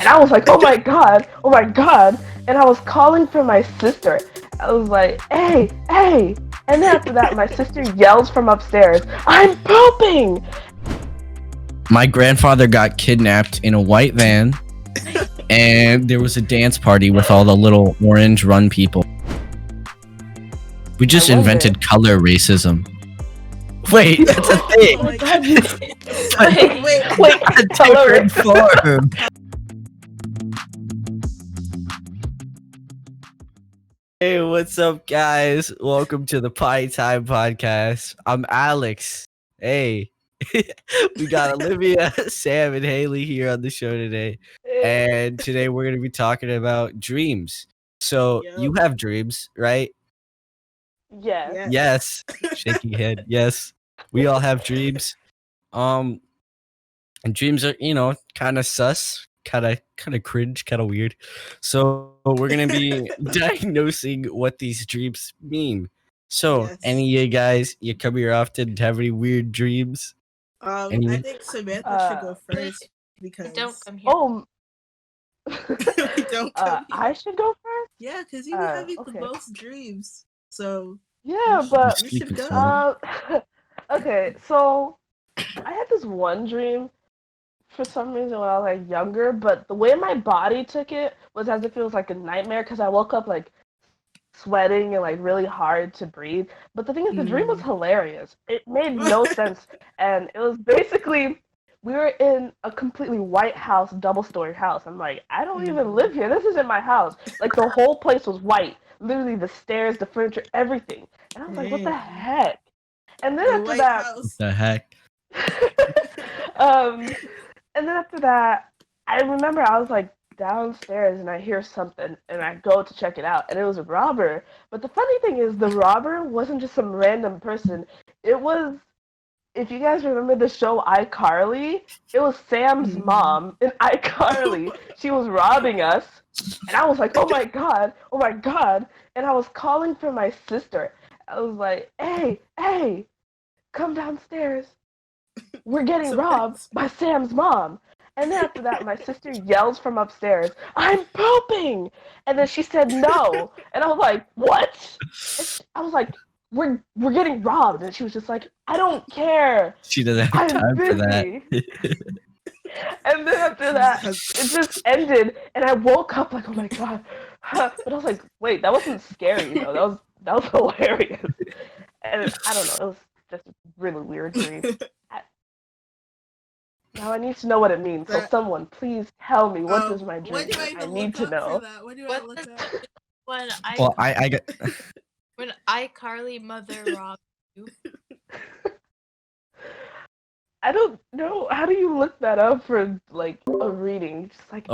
And I was like, oh my god. And I was calling for my sister. I was like, hey. And then after that, my sister yells from upstairs, I'm pooping! My grandfather got kidnapped in a white van, and there was a dance party with all the little orange run people. We just invented color racism. Wait, that's a thing. Oh my god, you... Wait. A different form. Hey, what's up, guys? Welcome to the Poddy Time Podcast. I'm Alex. Hey. We got Olivia, Sam, and Hailey here on the show today. And today we're going to be talking about dreams. So, you have dreams, right? Yeah. Yes. Shaking head. Yes. We all have dreams. And dreams are, kind of sus, kind of cringe, kind of weird. So, we're going to be diagnosing what these dreams mean. So, any of you guys, you come here often, have any weird dreams? I think Samantha should go first because don't come here. don't come here. I should go first? Yeah, because you have the most dreams. So yeah, but you should go. Okay, so I had this one dream for some reason when I was like younger, but the way my body took it was as if it was like a nightmare because I woke up like sweating and like really hard to breathe. But the thing is, the dream was hilarious. It made no sense, and it was basically we were in a completely white house, double-story house. I'm like, I don't even live here. This isn't my house. Like the whole place was white, literally the stairs, the furniture, everything. And I was like, what the heck? And then after that, what the heck? and then after that, I remember I was like downstairs and I hear something and I go to check it out and it was a robber. But the funny thing is the robber wasn't just some random person. It was, if you guys remember the show iCarly, it was Sam's mom in iCarly. She was robbing us and I was like, oh my god. And I was calling for my sister. I was like, hey, come downstairs. We're getting robbed by Sam's mom. And then after that, my sister yells from upstairs, I'm pooping! And then she said no. And I was like, what? I was like, we're getting robbed. And she was just like, I don't care. She doesn't have time for that. And then after that, it just ended. And I woke up like, oh my god. But I was like, wait, that wasn't scary, though. That was hilarious. And I don't know, it was just a really weird dream. Now I need to know what it means. So someone, please tell me, what does my dream mean? I need to know. What do I look at? I got... When iCarly mother robbed you. I don't know. How do you look that up for like a reading? Just like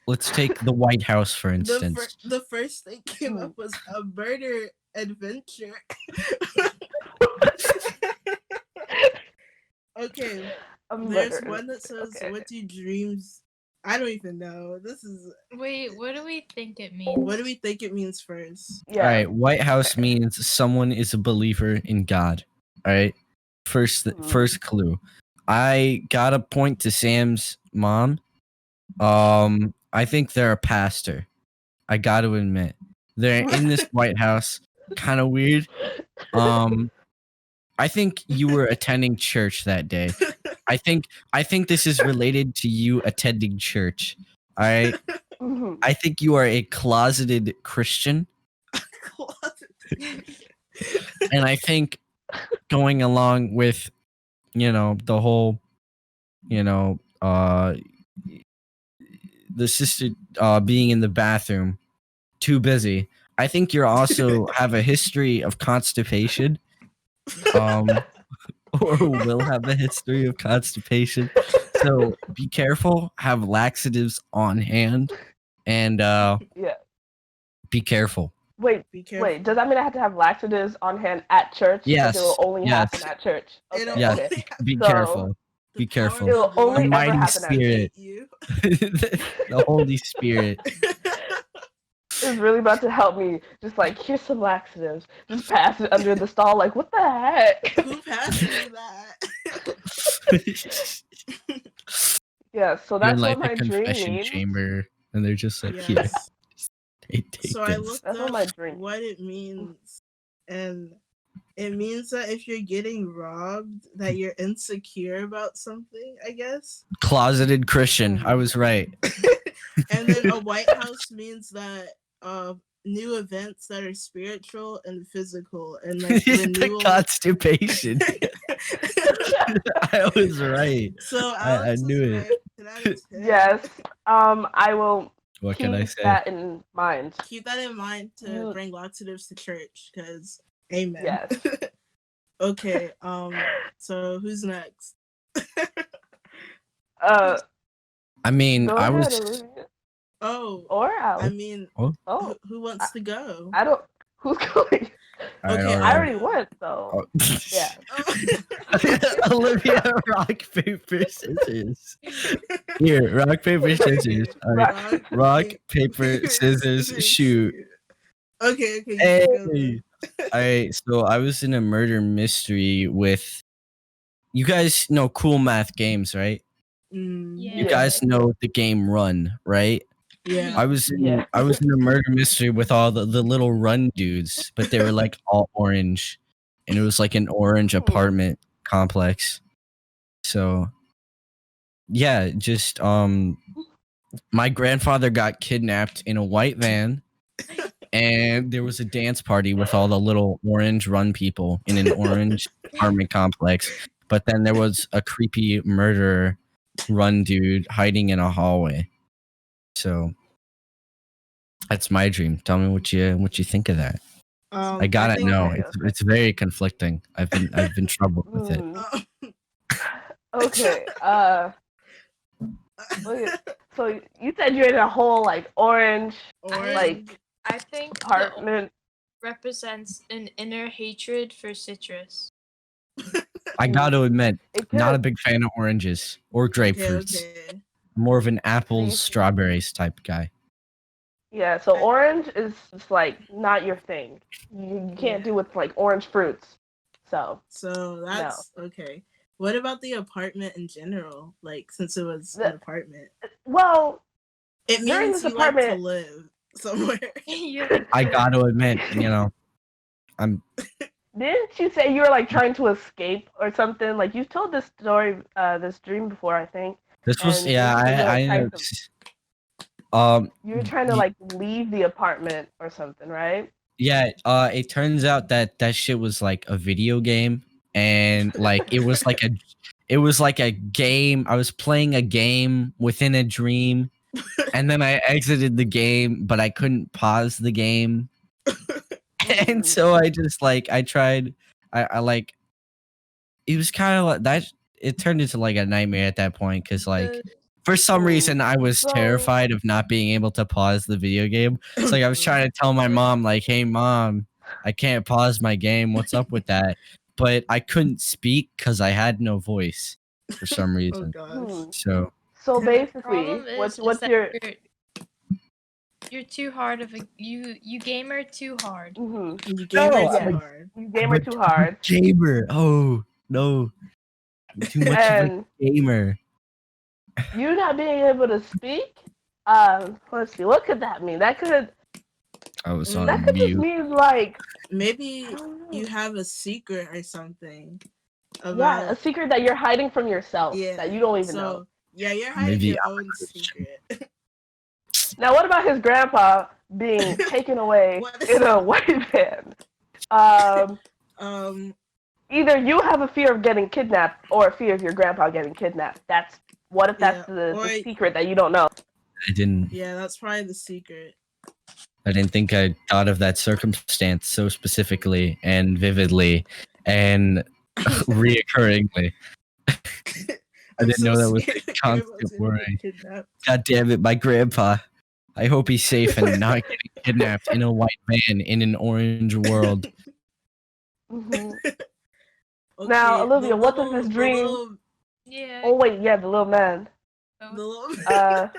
let's take the White House for instance. The first thing came up was a murder adventure. Okay, there's one that says, what do dreams... I don't even know. This is... Wait, what do we think it means? What do we think it means first? Yeah. All right, White House means someone is a believer in God. All right, first clue. I gotta point to Sam's mom. I think they're a pastor. I gotta admit. They're in this White House. Kind of weird. I think you were attending church that day. I think this is related to you attending church. All right. I think you are a closeted Christian. And I think going along with, the whole, the sister being in the bathroom, too busy. I think you also have a history of constipation. Or will have a history of constipation. So be careful, have laxatives on hand, and be careful. Wait, does that mean I have to have laxatives on hand at church? Yes. It will only happen at church. Okay. Yes. Be careful. Be careful. It will only the mighty ever spirit. The Holy Spirit is really about to help me. Just like, here's some laxatives. Just pass it under the stall. Like, what the heck? Who passed me that? Yeah, so You're in that's like what a my dream confession means. chamber, and they're just like, here, Yes. take So I this. looked That's what up my dream. what it means, and it means that if you're getting robbed, that you're insecure about something, I guess. Closeted Christian. I was right. And then a White House means that new events that are spiritual and physical and like the renewal. constipation. I was right. So I Alex knew was it. right. 10 out of 10. Yes. I will What keep can I say? that in mind. Keep that in mind to You- bring laxatives to church, because amen. Yes. Okay, so who's next? I mean, Go I ahead, was. Olivia. Oh, Or I Alex. mean, Oh, who wants to go? I don't. Who's going? Okay, I already went though. Oh. Yeah. Olivia, rock, paper, scissors. Here, rock, paper, scissors. All right. Rock, paper, scissors, shoot. Okay, you Hey. can go then. All right, so I was in a murder mystery with. You guys know Cool Math Games, right? Yeah. You guys know the game Run, right? Yeah. I was in Yeah. a murder mystery with all the little Run dudes, but they were like all orange, and it was like an orange apartment complex. So, yeah, just my grandfather got kidnapped in a white van, and there was a dance party with all the little orange Run people in an orange apartment complex. But then there was a creepy murderer Run dude hiding in a hallway. So that's my dream. Tell me what you think of that. I gotta think- know. okay, It's very conflicting. I've been troubled with it. Okay. So you said you're in a whole like orange like I think the apartment. represents an inner hatred for citrus. I gotta admit, It not a could- big fan of oranges or grapefruits. Okay. More of an apples, See? strawberries type guy. Yeah, so orange is just like not your thing. You can't do with like orange fruits. So So that's okay. What about the apartment in general? Like, since it was an apartment, well, it during means this you like to apartment- live somewhere. I gotta admit, I'm didn't you say you were like trying to escape or something? Like you told this story, this dream before, I think. this was And yeah, you were, I trying know. You were trying to like leave the apartment or something, right? Yeah, it turns out that shit was like a video game, and like it was like a game. I was playing a game within a dream, and then I exited the game, but I couldn't pause the game. And so I just like I tried I like it was kind of like that. It turned into like a nightmare at that point because like for some reason I was So- terrified of not being able to pause the video game. It's like I was trying to tell my mom like, "Hey mom, I can't pause my game. What's up with that?" But I couldn't speak because I had no voice for some Oh reason. gosh. So So The basically, problem is what's that your you're too hard of a you gamer too hard. mhm. You gamer No, too I'm a- hard. You gamer too hard, gamer. Oh no, I'm too much of and a gamer. you not being able to speak. Let's see. What could that mean? That could I was That on that could just mute. mean like Maybe I don't know. you have a secret or something yeah, a about secret that you're hiding from yourself yeah. that you don't even so, know. Yeah, you're hiding Maybe your I'm own secret. Now, what about his grandpa being taken away What? in a white van? Either you have a fear of getting kidnapped or a fear of your grandpa getting kidnapped. What if that's Yeah, the or- secret that you don't know? I didn't. Yeah, that's probably the secret. I didn't think I thought of that circumstance so specifically and vividly and reoccurringly. I didn't know that was a constant worry. God damn it, my grandpa. I hope he's safe and not getting kidnapped in a white van in an orange world. Mhm. Now, Olivia, what does this dream- Yeah. Oh wait, yeah, the little man. The little,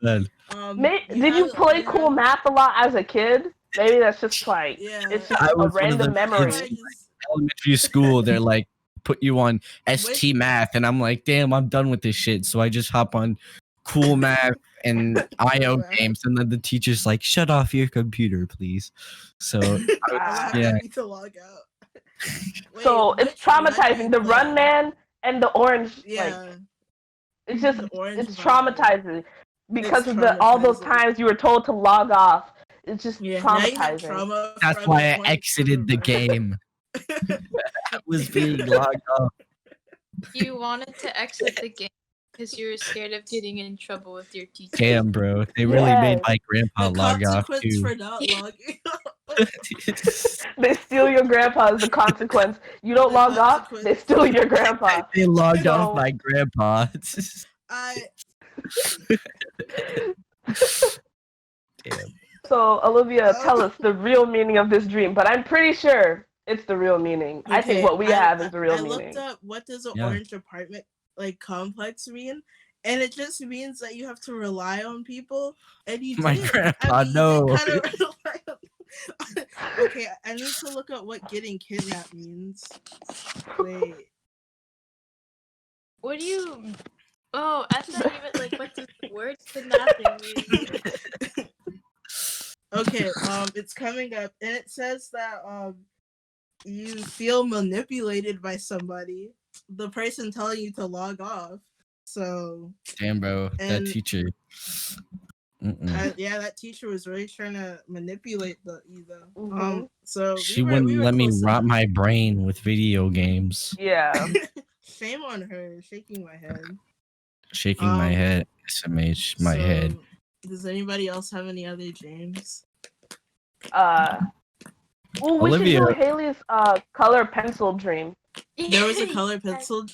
Then, Did you play Cool Math a lot as a kid? Maybe that's just like Yeah. it's just I a was one of random the memory. kids- elementary school, they're like, put you on ST math, and I'm like, damn, I'm done with this shit. So I just hop on cool math and IO Math. games, and then the teacher's like, shut off your computer, please. So I yeah. need to log out. Wait, So it's which one do traumatizing. you The play? Run Man and the Orange, like, Yeah, it's just the orange it's vibe. traumatizing because It's of all those traumatizing. times you were told to log off. It's just Yeah, now you have traumatizing. trauma. That's from why the I orange exited the vibe. game. I was being logged off. You wanted to exit the game because you were scared of getting in trouble with your teacher. Damn, bro. They really made Yes. my grandpa The log off consequence too. for not logging. They steal your grandpa as the consequence. You don't The log off, they consequence. steal your grandpa. They logged So- off my grandpa. I Damn. So, Olivia, Oh. tell us the real meaning of this dream. But I'm pretty sure it's the real meaning. I think what we have is the real I meaning. looked up what does an Yeah. orange apartment like complex mean, and it just means that you have to rely on people, and you My did. grandpa, you no. did kind of rely on. Okay, I need to look up what getting kidnapped means. Wait. What do you? Oh, I thought you meant like what does the word kidnapping mean? Okay, it's coming up, and it says that you feel manipulated by somebody, the person telling you to log off. So Damn, bro. That And- teacher. yeah, that teacher was really trying to manipulate you though. Mhm. So She we wouldn't were let me close rot enough. my brain with video games. Yeah. Shame on her, shaking my head. Shaking my head. SMH, my head. Does anybody else have any other dreams? Ooh, we should Olivia. do Hailey's color pencil dream. There was a color pencil.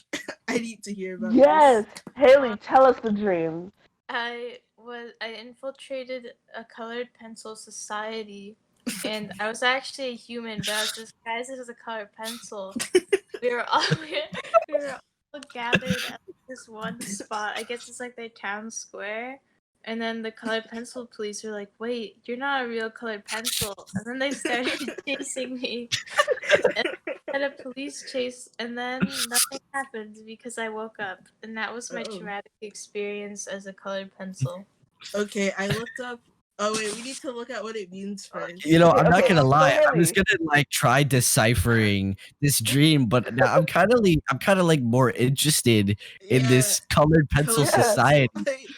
I need to hear about Yes, this. Hailey, tell us the dream. I infiltrated a colored pencil society, and I was actually a human, but I was disguised as a colored pencil. We were all we were all gathered at this one spot. I guess it's like their town square. And then the colored pencil police were like, "Wait, you're not a real colored pencil." And then they started chasing me. And I had a police chase, and then nothing happened because I woke up, and that was my Uh-oh. traumatic experience as a colored pencil. Okay, I looked up. Oh wait, we need to look at what it means first. You know, Okay, I'm not okay, gonna so lie. I was Hailey. gonna like try deciphering this dream, but now I'm kind of like more interested in Yeah, this colored pencil color society society.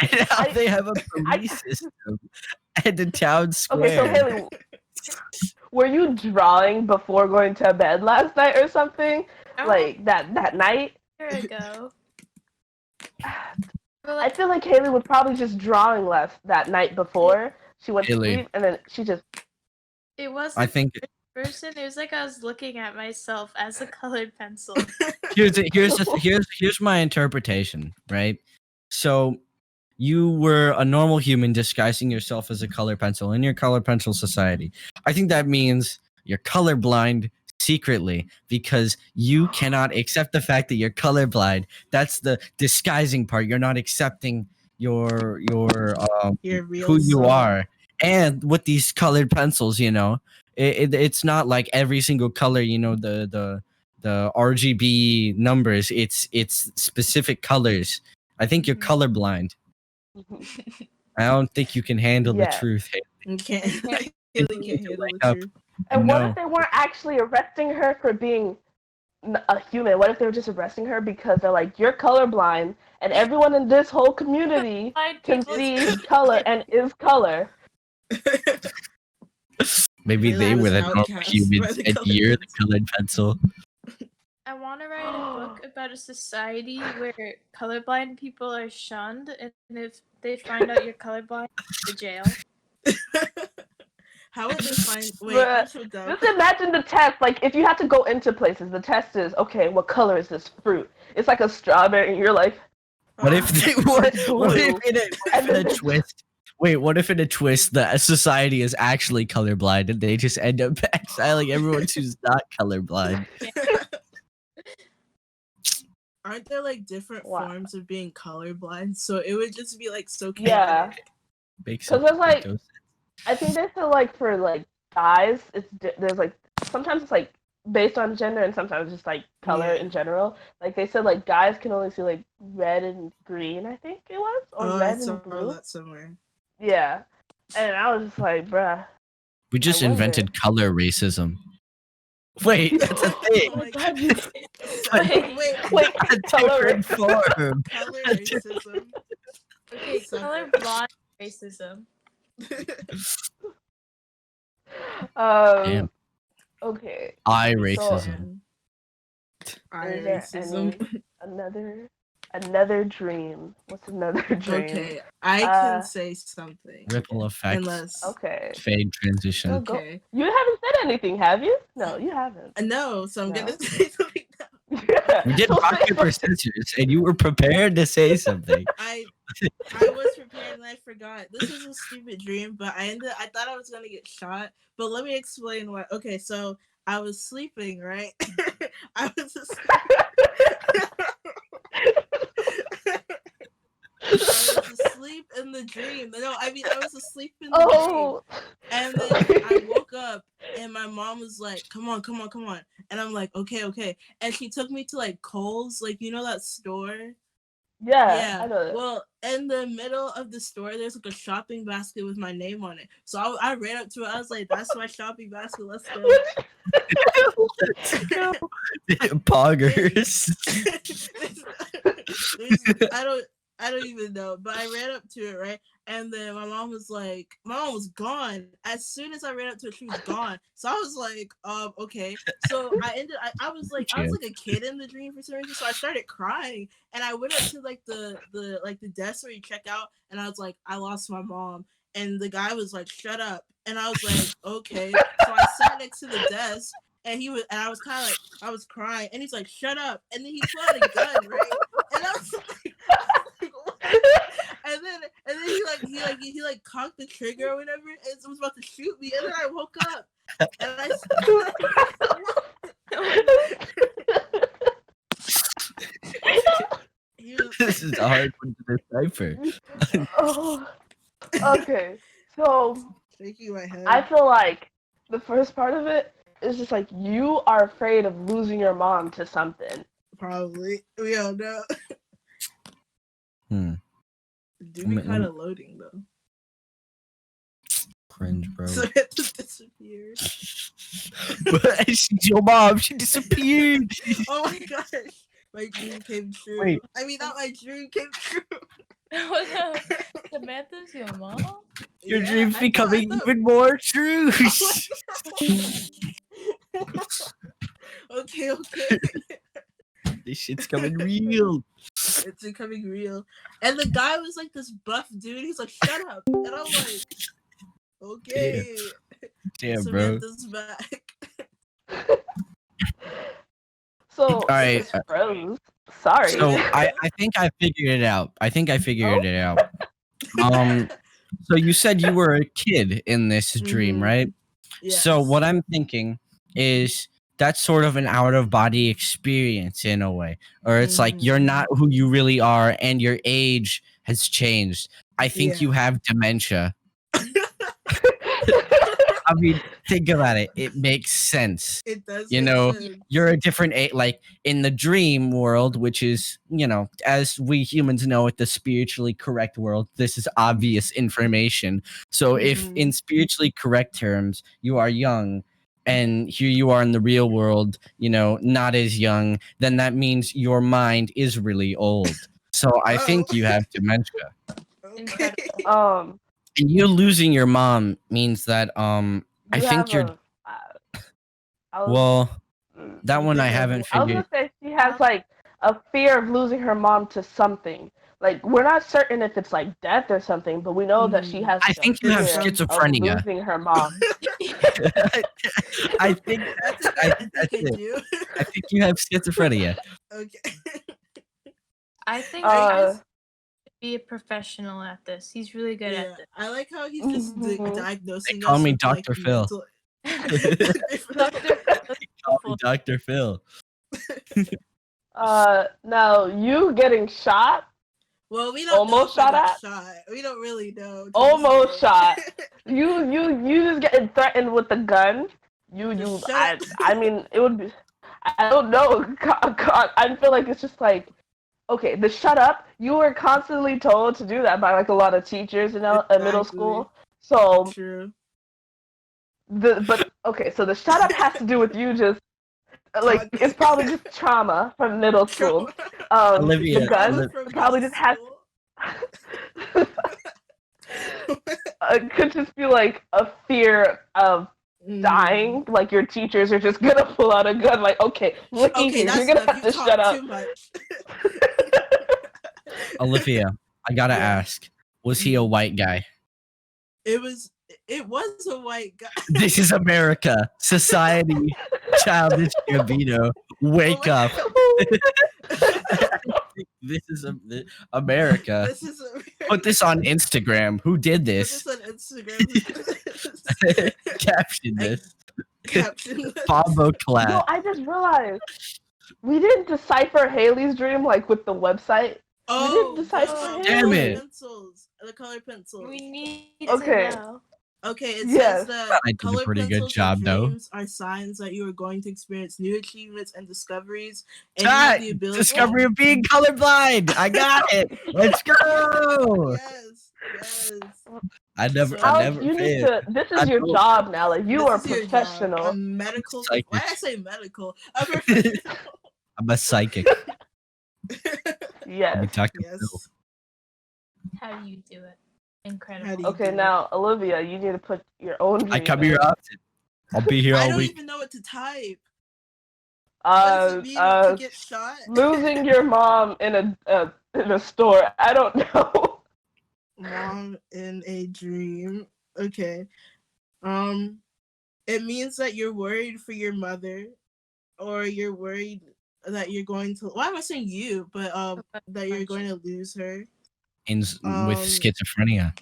and how I- they have a police system and a town square. Okay, so Hailey, were you drawing before going to bed last night or something? Oh, Like that night? a year ago. But, I like, feel like Hailey was probably just drawing that night before she went to Hailey. sleep, and then she just. it wasn't I think person. It was like I was looking at myself as a colored pencil. here's my interpretation, right? So you were a normal human disguising yourself as a color pencil in your color pencil society. I think that means you're colorblind secretly because you cannot accept the fact that you're colorblind. That's the disguising part. You're not accepting your Your real who you self. are. And with these colored pencils, you know, it's not like every single color, you know, the RGB numbers. It's specific colors. I think you're Mhm. colorblind. I don't think you can handle the Yes. truth. You can't. Okay. Really You can't need to handle wake the up. truth. And what No. if they weren't actually arresting her for being a human? What if they were just arresting her because they're like, you're colorblind, and everyone in this whole community Blind can people see It's- color and is color? Maybe Haley they was were the normal outcast humans by the and colored you're the pencil. colored pencil. I want to write a book about a society where colorblind people are shunned, and if they find out you're colorblind, to jail. How would they find? Wait, Bruh, I'm so dumb. just imagine the test. Like, if you had to go into places, the test is, okay, what color is this fruit? It's like a strawberry, and you're like, What if they, what if in And then a twist? Wait, what if in a twist the society is actually colorblind and they just end up exiling everyone who's not colorblind? Aren't there like different Wow. forms of being colorblind? So it would just be like so Yeah. chaotic. Makes 'Cause there's, like- no sense. I think they feel like for like guys, there's like sometimes it's like based on gender and sometimes just like color Yeah. in general. Like they said, like guys can only see like red and green, I think it was, or Oh, I red saw and blue. that somewhere. Yeah, and I was just like, bruh. We just wonder. invented color racism. Wait, that's a Oh thing. my God. Wait, Wait, A color different form. color racism. Okay, Sucker. colorblind racism. Damn. Okay. Eye So, racism. Eye is there racism. another dream? What's another dream? Okay, I can say something. Ripple effect. Unless Okay. Fade transition. No, go. okay. You haven't said anything, have you? No, you haven't. No, so I'm No. gonna say something now. We did So rock say paper scissors, and you were prepared to say something. I was prepared and I forgot. This is a stupid dream, but I thought I was gonna get shot. But let me explain why. Okay, so I was sleeping, right? I was asleep in the dream. No, I mean I was asleep in the dream. Oh. And then I woke up and my mom was like, come on. And I'm like, okay. And she took me to like Kohl's, like, you know that store? Yeah, I know that. Well, in the middle of the store, there's like a shopping basket with my name on it. So I ran up to it. I was like, that's my shopping basket. Let's go. Poggers. I don't even know, but I ran up to it, right? And then my mom was gone. As soon as I ran up to it, she was gone. So I was like, okay. So I was like a kid in the dream for some reason. So I started crying, and I went up to like the desk where you check out, and I was like, I lost my mom. And the guy was like, shut up. And I was like, okay. So I sat next to the desk, and I was kind of like, I was crying, and he's like, shut up. And then he pulled out a gun, right? And I was like, and then he cocked the trigger or whatever, and it was about to shoot me, and then I woke up, and This is a hard one to decipher. Oh. Okay, so shaking my head. I feel like the first part of it is just like you are afraid of losing your mom to something. Probably. We don't know. Do be kind of loading though. Cringe, bro. So it just disappeared. Your mom, she disappeared. Oh my gosh. My dream came true. Wait. I mean, not my dream came true. Samantha's your mom? Your Yeah, dream's I becoming thought- even more true. Okay. This shit's coming real. It's becoming real. And the guy was like this buff dude. He's like, shut up. And I'm like, okay. Damn, bro. Samantha's back. So, All right. froze. Sorry. So I think I figured it out. So you said you were a kid in this dream, Mhm. right? Yes. So what I'm thinking is that's sort of an out of body experience in a way, or it's like you're not who you really are and your age has changed. I think you have dementia. I mean, think about it. It makes sense. It does. You make know, sense. You're a different age, like in the dream world, which is, as we humans know, it the spiritually correct world. This is obvious information. So if in spiritually correct terms, you are young and here you are in the real world, not as young, then that means your mind is really old. So I think you have dementia. Okay. And you losing your mom means that I think you're that one I haven't I was figured. gonna say she has like a fear of losing her mom to something. Like we're not certain if it's like death or something, but we know that she has. I think you have fear of schizophrenia. losing her mom. I think That's it. I think you have schizophrenia. Okay. I think Uh, he should be a professional at this. He's really good Yeah, at this. I like how he's just diagnosing. They call us me with, like, Dr. Phil. Call me Dr. Phil. Now you getting shot? Well, we don't Almost know if I shot got shot. We don't really know. Almost shot. You just getting threatened with a gun. I mean, it would be. I don't know. I feel like it's just like, okay, the shut up. You were constantly told to do that by like a lot of teachers in middle school. So True. but okay, so the shut up has to do with you just like it's probably just trauma from middle school. Olivia, The gun Trauma from probably middle just has. school? It could just be like a fear of dying. Like your teachers are just gonna pull out a gun. Like, okay, look Okay, here, that's you're gonna enough. have You to shut talk up. too much. Olivia, I gotta Yeah. ask, was he a white guy? It was a white guy. This is America. Society, childish Gambino. Wake up. This is America. This is Put this on Instagram. Who did Put this? this on Instagram. Caption this. Caption this. Bombo Yo, clap. I just realized we didn't decipher Hailey's dream like with the website. Oh, didn't decipher the it. Damn colored it. pencils. The color pencils. We need Okay. to know. Okay, it Yes. says that I did a color pretty good pencils job, and though. dreams are signs that you are going to experience new achievements and discoveries. And you Ah, have the ability. discovery of being colorblind. I got it. Let's go. Yes. I never Alex, you need failed. to. This I is your don't- job now. Like you This are is your job. professional. A medical. Psychic. Why did I say medical? A professional. I'm a psychic. Yes. We talked to Phil. Yes. How do you do it? Incredible. How do you Okay, do it? now Olivia, you need to put your own. I dream come in. here often. I'll be here I all don't week. even know what to type. What does it mean to get shot? Losing your mom in a store. I don't know. Mom in a dream. Okay. It means that you're worried for your mother, or you're worried that you're going to. Why am I saying you? But that you're going to lose her. With Um, schizophrenia.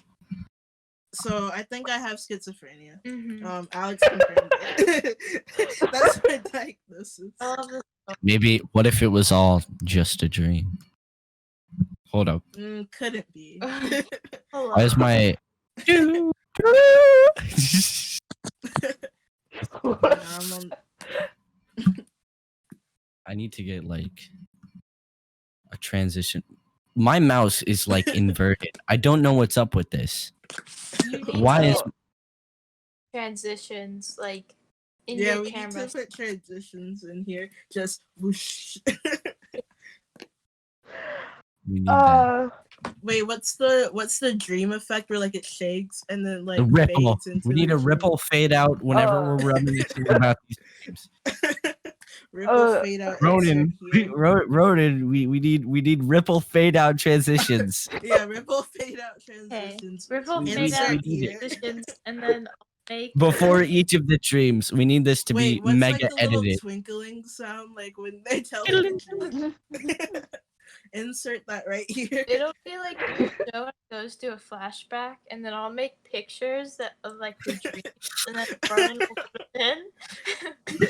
So I think I have schizophrenia. Mm-hmm. Alex confirmed it. That's my diagnosis. I love this. Maybe what if it was all just a dream? Hold up. Couldn't be. Hello. Why is my I need to get like a transition. My mouse is like inverted. I don't know what's up with this. You need Why to is get transitions like in Yeah, your we camera? need to put transitions in here. Just whoosh. we need that? Wait, what's the dream effect where like it shakes and then like The ripple. fades into We need the a dream? ripple fade out whenever we're reminiscing about these dreams. Ripple fade out. Ronan, insert here. Ronan, we need ripple fade out transitions. Yeah, ripple fade out Okay. transitions. Ripple We fade need- out we need it. transitions, and then make Before each of the dreams, we need this to Wait, be what's mega like the little edited. twinkling sound like when they tell Insert that right here. It'll be like your show goes to a flashback, and then I'll make pictures of like the dreams, and then Brian will put it in.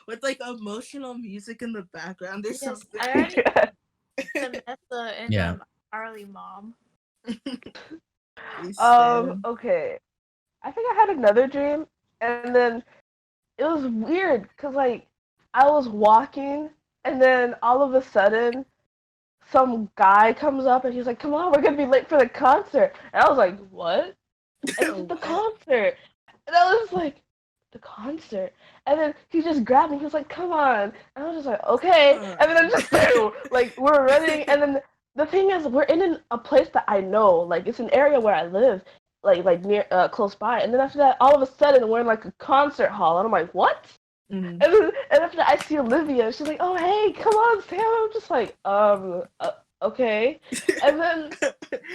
With like emotional music in the background or Yes, something. I already Vanessa and Yeah. Arlie mom. Okay. I think I had another dream, and then it was weird because like I was walking, and then all of a sudden, some guy comes up and he's like, "Come on, we're gonna be late for the concert." And I was like, "What?" And it's the concert, and I was like, "The concert?" And then he just grabbed me. He was like, "Come on," and I was just like, "Okay." And then I just like we're running, and then the thing is, we're in a place that I know, like it's an area where I live, like near close by. And then after that, all of a sudden, we're in like a concert hall, and I'm like, "What?" Mhm. And after that, I see Olivia. She's like, "Oh, hey, come on, Sam." I'm just like, okay. And then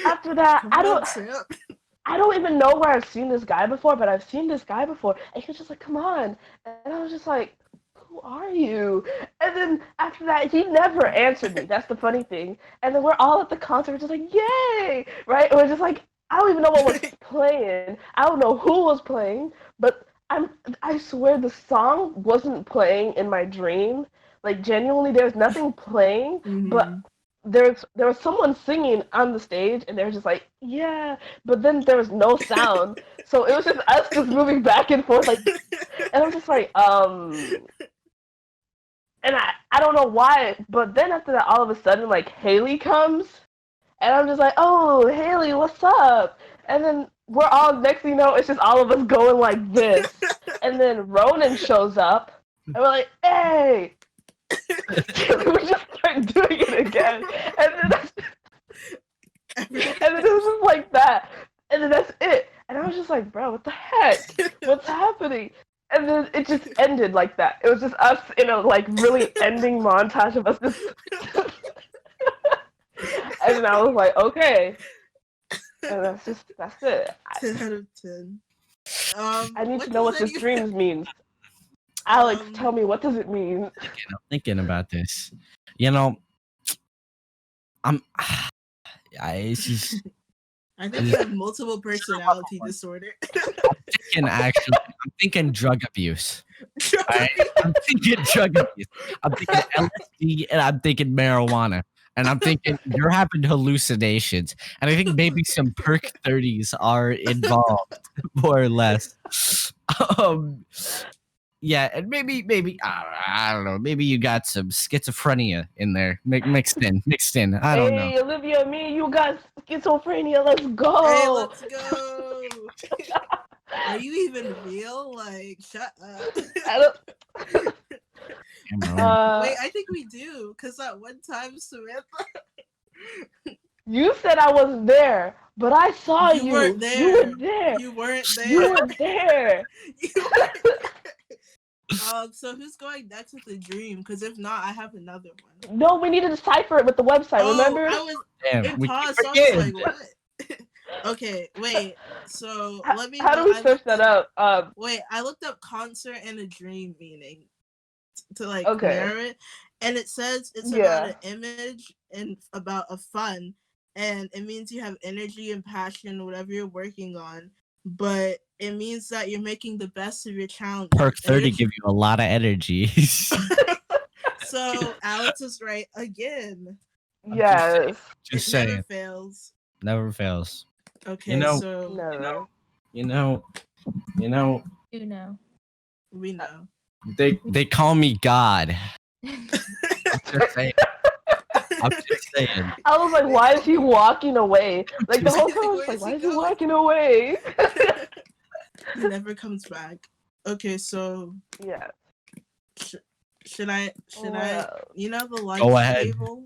after that, Come I on, don't even know where I've seen this guy before, but I've seen this guy before, and he was just like, "Come on," and I was just like, "Who are you?" And then after that, he never answered me. That's the funny thing. And then we're all at the concert, we're just like, "Yay!" Right? And we're just like, I don't even know what was playing. I don't know who was playing, but I swear the song wasn't playing in my dream. Like genuinely, there's nothing playing, but there was someone singing on the stage, and they were just like, yeah, but then there was no sound, so it was just us just moving back and forth, like, and I'm just like, and I don't know why, but then after that, all of a sudden, like, Hailey comes, and I'm just like, oh, Hailey, what's up? And then we're all, next thing you know, it's just all of us going like this. And then Ronan shows up, and we're like, hey! We just start doing it again. And then it was just like that. And then that's it. And I was just like, bro, what the heck? What's happening? And then it just ended like that. It was just us in a, like, really ending montage of us just... And then I was like, okay. And that's it. 10 out of 10. I need to know what this dreams means. Alex, tell me, what does it mean? I'm thinking about this. You know, it's just... I think you have multiple personality disorder. I'm thinking drug abuse. I'm thinking drug abuse. I'm thinking LSD, and I'm thinking marijuana. And I'm thinking you're having hallucinations. And I think maybe some perk 30s are involved, more or less. Yeah, and maybe I don't know. Maybe you got some schizophrenia in there, mixed in. I don't know. Hey, Olivia, me and you got schizophrenia. Let's go. Hey, let's go. Are you even real? Like, shut up. I don't... Wait, I think we do, because that one time, Samantha... You said I wasn't there, but I saw you. You weren't there. You were there. You weren't there. You were there. You weren't there. So who's going next with the dream? Because if not, I have another one. No, we need to decipher it with the website, remember? I was in pause, so I was like, what? Okay, wait. So let me... How do we search that up? Wait, I looked up concert and a dream meaning to, like, Okay. narrow it. And it says it's about an image and about a fun. And it means you have energy and passion, whatever you're working on. But it means that you're making the best of your challenge. Perk 30 give you a lot of energy. So Alex is right again. Yes. Just It saying. never fails. Never fails. Okay, You know- so No. You know, You know. we know. they call me God. I'm just saying. I was like, why is he walking away? Like, the whole time I was like, why is he walking away? He never comes back. Okay, so Yeah. should I you know the life Go ahead. table?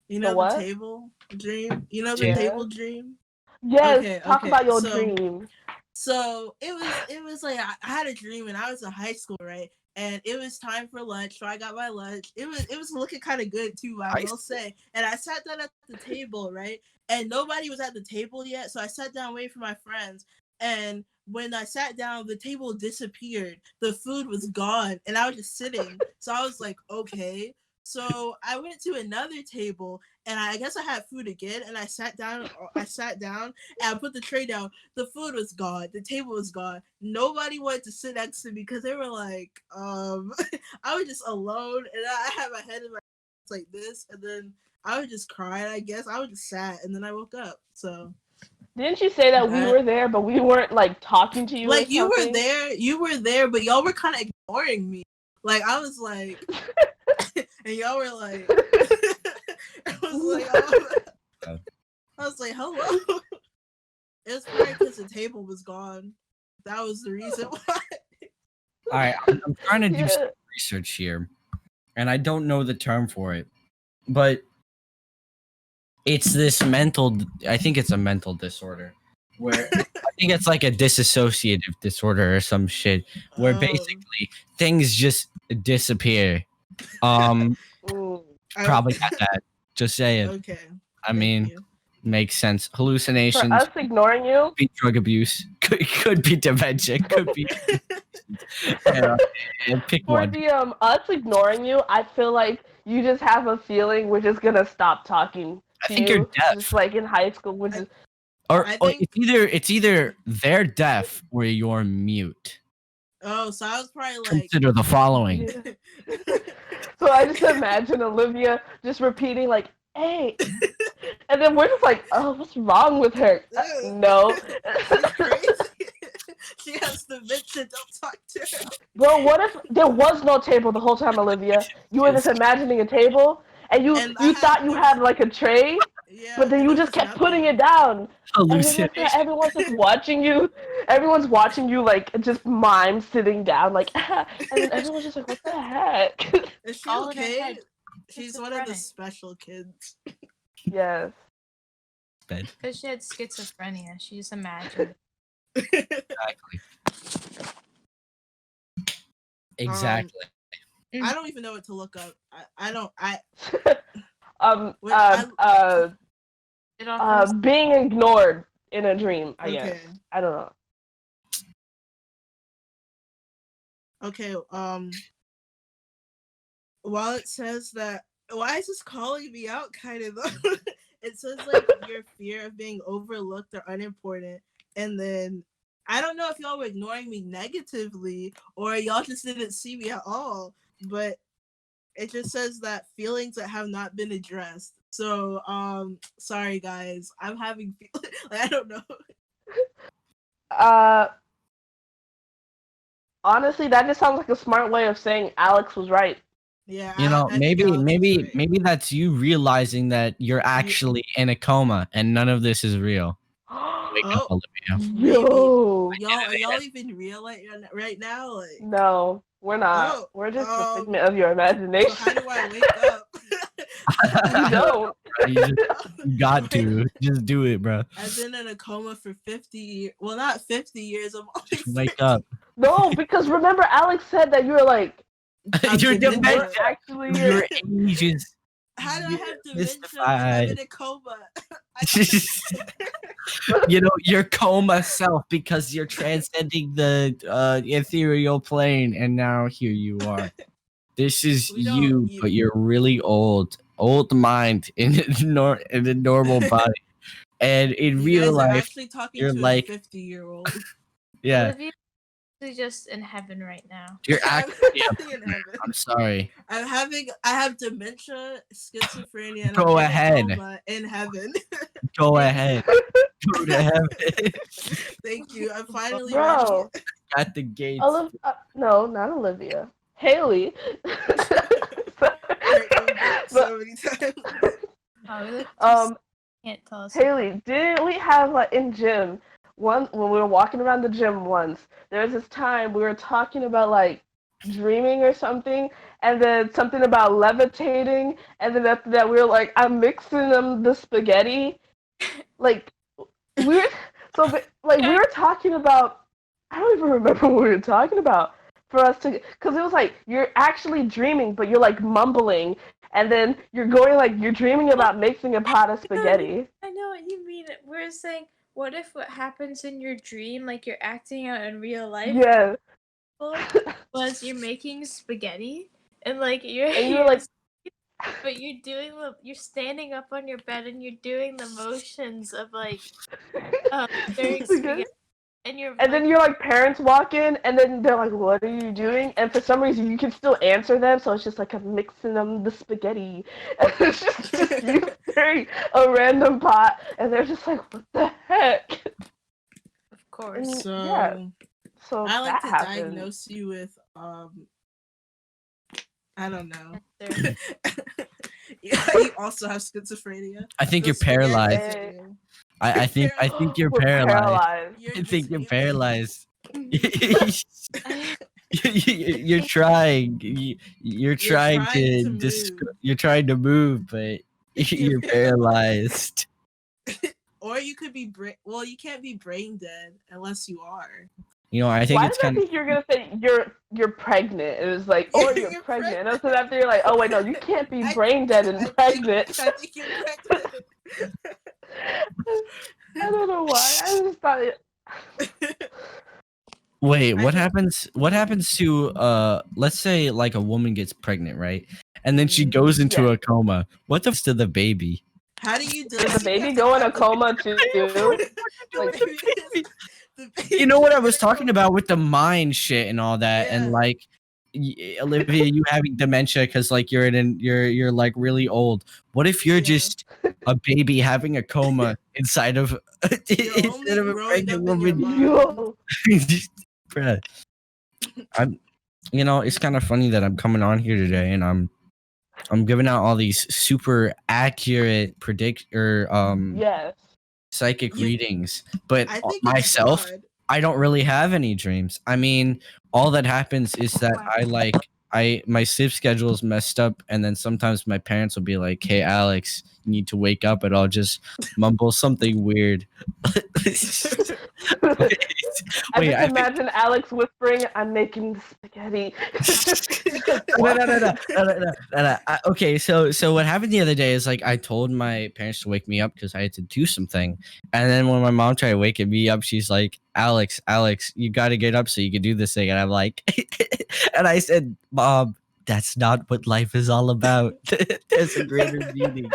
You know what? the table dream? You know the Yeah. table dream? Yes, talk okay, about your so- dream. So it was like I had a dream and I was in high school, right? And it was time for lunch, so I got my lunch. It was looking kind of good too, I will say. And I sat down at the table, right? And nobody was at the table yet, so I sat down waiting for my friends. And when I sat down, the table disappeared. The food was gone, and I was just sitting. So I was like, okay. So I went to another table, and I guess I had food again. And I sat down, and I put the tray down. The food was gone. The table was gone. Nobody wanted to sit next to me because they were like, I was just alone, and I had my head in my hands like this, and then I was just crying. I guess I was just sad, and then I woke up. So. Didn't you say that we were there, but we weren't, like, talking to you? Like, or something? you were there, but y'all were kind of ignoring me. Like, I was like, and y'all were like, I was like, hello. It was probably because the table was gone. That was the reason why. All right, I'm trying to do some research here, and I don't know the term for it, but it's this mental. I think it's a mental disorder where I think it's like a dissociative disorder or some shit, where basically things just disappear. Ooh. Probably got that. Just saying. Okay. I mean, makes sense. Hallucinations. For us ignoring you? Could be drug abuse. Could be dementia. Could be. Pick For one. the us ignoring you, I feel like you just have a feeling we're just gonna stop talking. I think you're deaf. Just like in high school, which is Or I think- it's either they're deaf or you're mute. Oh, so I was probably like, Consider the following. So I just imagine Olivia just repeating like, "Hey," and then we're just like, "Oh, what's wrong with her?" No. She's crazy. She has dementia. Don't talk to her. Bro, what if there was no table the whole time, Olivia? You were just imagining a table, and you thought you had like a tray, Yeah, but then you just kept putting it down. Hallucination. And everyone's just watching you. Everyone's watching you like just mime sitting down, like, and then everyone's just like, "What the heck?" Is she All in her okay? head. She's one of the Schizophrenic. special kids. Yes. Bed. Because she had schizophrenia. She just imagined. Exactly. Exactly. I don't even know what to look up. I don't. Wait, It all comes being ignored in a dream. I guess. Okay. I don't know. Okay. While it says that, why is this calling me out? Kind of though. It says like your fear of being overlooked or unimportant, and then I don't know if y'all were ignoring me negatively or y'all just didn't see me at all. But it just says that feelings that have not been addressed. So sorry guys, I'm having I don't know. Honestly, that just sounds like a smart way of saying Alex was right. Yeah, You know, I think Alex is right. maybe that's you realizing that you're actually in a coma and none of this is real. Wake up, Oh. Olivia. Yo. Y'all are y'all even real right now? Like, No, we're not. Oh, We're just a figment of your so imagination. how do I wake up? You don't. You got to just do it, bro. I've been in a coma for 50 years. Well, not 50 years. I'm only Just wake up. No, because remember Alex said that you were like You're dementia. dementia. actually Your age is How do I have dementia? mystified. I'm in a coma. You know, your coma self because you're transcending the ethereal plane, and now here you are. This is We don't- you, but you're really old mind in a normal body, and in You real guys are life, actually talking you're to like- a 50-year-old. yeah, Olivia is just in heaven right now. you're I'm actually. actually in heaven. I'm sorry. I have dementia, schizophrenia, and Go I'm ahead. in a coma in heaven. Go ahead. Go to heaven. Thank you. I'm finally Bro. ready. At the gates. No, not Olivia. Hailey. Hurt me so many times. Oh, Olivia um, can't tell us. Hailey, didn't we have like in gym when we were walking around the gym once? There was this time we were talking about like dreaming or something, and then something about levitating, and then after that we were like, I'm mixing them the spaghetti, like we were we were talking about. I don't even remember what we were talking about. For us to, because it was like you're actually dreaming, but you're like mumbling, and then you're going like you're dreaming about mixing a pot of spaghetti. I know what you mean. We're saying, what if what happens in your dream, like you're acting out in real life, Yeah. was you're making spaghetti, and like you're And you're like, but you're standing up on your bed and you're doing the motions of like stirring spaghetti, and then your like parents walk in, and then they're like, "What are you doing?" And for some reason, you can still answer them, so it's just like I'm mixing them the spaghetti. And it's just you stirring a random pot, and they're just like, "What the heck?" of course. So Yeah. So I like that to happened. diagnose you with I don't know. There. Yeah, you also have schizophrenia. I think you're The spaghetti paralyzed. thing. I think you're We're paralyzed. You're I think you're just- paralyzed. You're trying. You're trying trying to to move. you're trying to move, but you're paralyzed. Or you could be well, you can't be brain dead unless you are. You know, I think Why it's did I kind of. think you're gonna say you're pregnant? It was like, Yeah, oh, you're you're pregnant. pregnant. And so after you're like, oh wait, no, you can't be I- brain dead and pregnant. I think you're pregnant. I don't know why. I just thought it. Wait, what think- happens? What happens to let's say like a woman gets pregnant, right? And then she goes into Yeah. a coma. What the f to the baby? How do you do Did the baby go in a coma too? Like, You know what I was talking about with the mind shit and all that, and Yeah. like Olivia, you having dementia because like you're like really old. What if you're Yeah. just a baby having a coma inside of You're only instead of a growing pregnant up in your woman? mind. Yo. Bruh. I'm, it's kind of funny that I'm coming on here today and I'm giving out all these super accurate Yes. psychic You- readings, but I think it's myself, God. I don't really have any dreams. I mean, all that happens is that my sleep schedule is messed up, and then sometimes my parents will be like, "Hey, Alex, you need to wake up," and I'll just mumble something weird. I Wait, just imagine Alex whispering, "I'm making spaghetti." No. Okay, so what happened the other day is like I told my parents to wake me up because I had to do something, and then when my mom tried waking me up, she's like, Alex, you got to get up so you can do this thing," and I'm like, and I said, "Mom, that's not what life is all about. There's a greater meaning."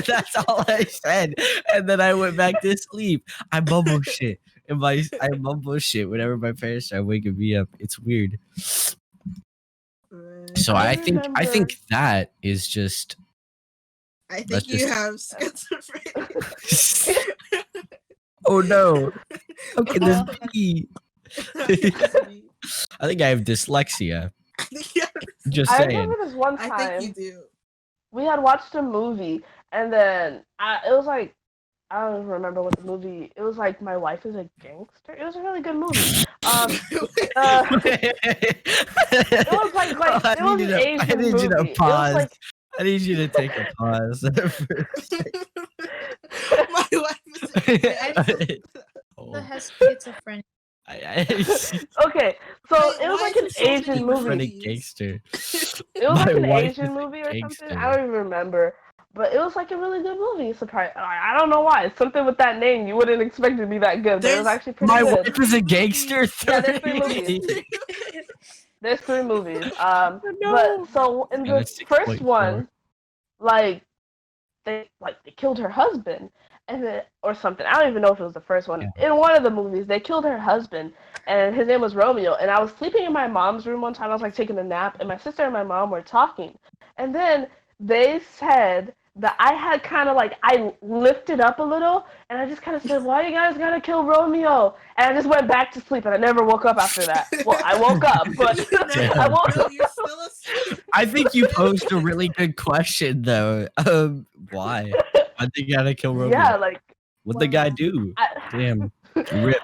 That's all I said, and then I went back to sleep. I mumble shit. I mumble shit whenever my parents start waking me up. It's weird. Right. So I I think remember- that is just I think let's you just- have schizophrenia. oh no. How can this Oh. be? I think I have dyslexia. I think you have- Just I saying. remember this one I time think you do. we had watched a movie, and then it was like, I don't even remember what the movie. It was like My Wife is a Gangster. It was a really good movie. It was like I it was need an you Asian to, I need you to movie. It was pause. like I need you to take a pause. My wife is Oh, That has schizophrenia. okay, so Wait, it was why like is an it so many Asian movies? movie. Gangster. It was My like an wife Asian is a movie or something. gangster. I don't even remember. But it was like a really good movie. Surprise! I don't know why. Something with that name, you wouldn't expect it to be that good. But it was There's- actually pretty My good. wife is a gangster. Yeah, there's 3 movies. There's 3 movies. But so in And the a first 6.4. one, like they killed her husband, and then or something. I don't even know if it was the first one. Yeah. In one of the movies, they killed her husband, and his name was Romeo. And I was sleeping in my mom's room one time. I was like taking a nap, and my sister and my mom were talking, and then they said that I had kind of like I lifted up a little, and I just kind of said, "Why you guys gotta kill Romeo?" And I just went back to sleep, and I never woke up after that. Well, I woke up, but Never I woke will, up. You're still asleep. I think you posed a really good question though. Why? Why'd they gotta kill Romeo? Yeah, like What'd the guy do? I, Damn. Rip.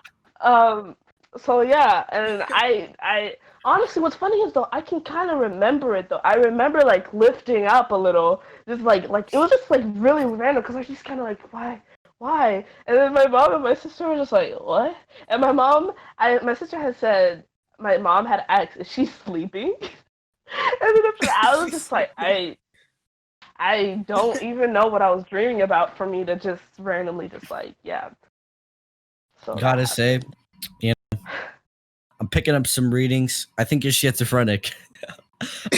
So yeah, and I honestly, what's funny is though I can kind of remember it though. I remember like lifting up a little, just like it was just like really random because I just kind of like why? And then my mom and my sister were just like what? And my sister had said my mom had asked, is she sleeping? And then after that, I was just like I don't even know what I was dreaming about for me to just randomly just like yeah. So Gotta say, I'm picking up some readings. I think you're schizophrenic.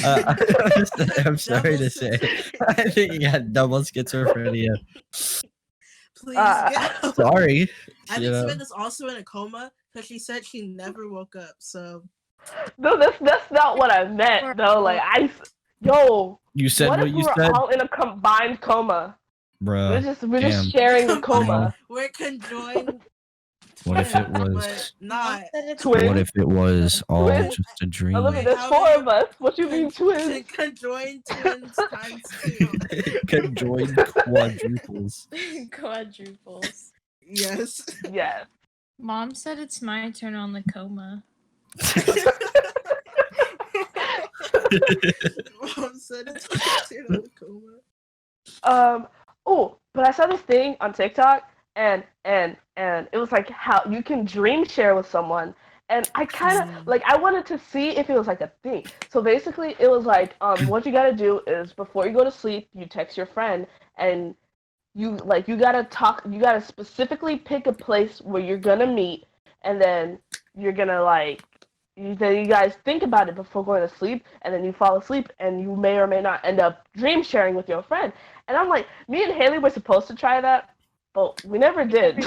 I'm sorry to say. I think you got double schizophrenia. Please get out. Sorry. I you think know. Samantha's also in a coma because she said she never woke up. So No, that's not what I meant though. Like You said what what if you we were said, all in a combined coma? We're bruh. just damn. sharing a coma. we're conjoined. What if it twins, was? but not Twins? What if it was all Twins? just a dream? Olivia, Wait, there's how 4 many of us. What you mean twins? conjoined twins times 2. Conjoined quadruples. Quadruples. Yes. Yes. Mom said it's my turn on the coma. Mom said it's in a coma. Oh, but I saw this thing on TikTok and it was like how you can dream share with someone. And I kind of like I wanted to see if it was like a thing. So basically it was like what you got to do is before you go to sleep, you text your friend and you got to specifically pick a place where you're going to meet, and then you're going to you guys think about it before going to sleep, and then you fall asleep, and you may or may not end up dream sharing with your friend. And I'm like, me and Hailey were supposed to try that, but we never did.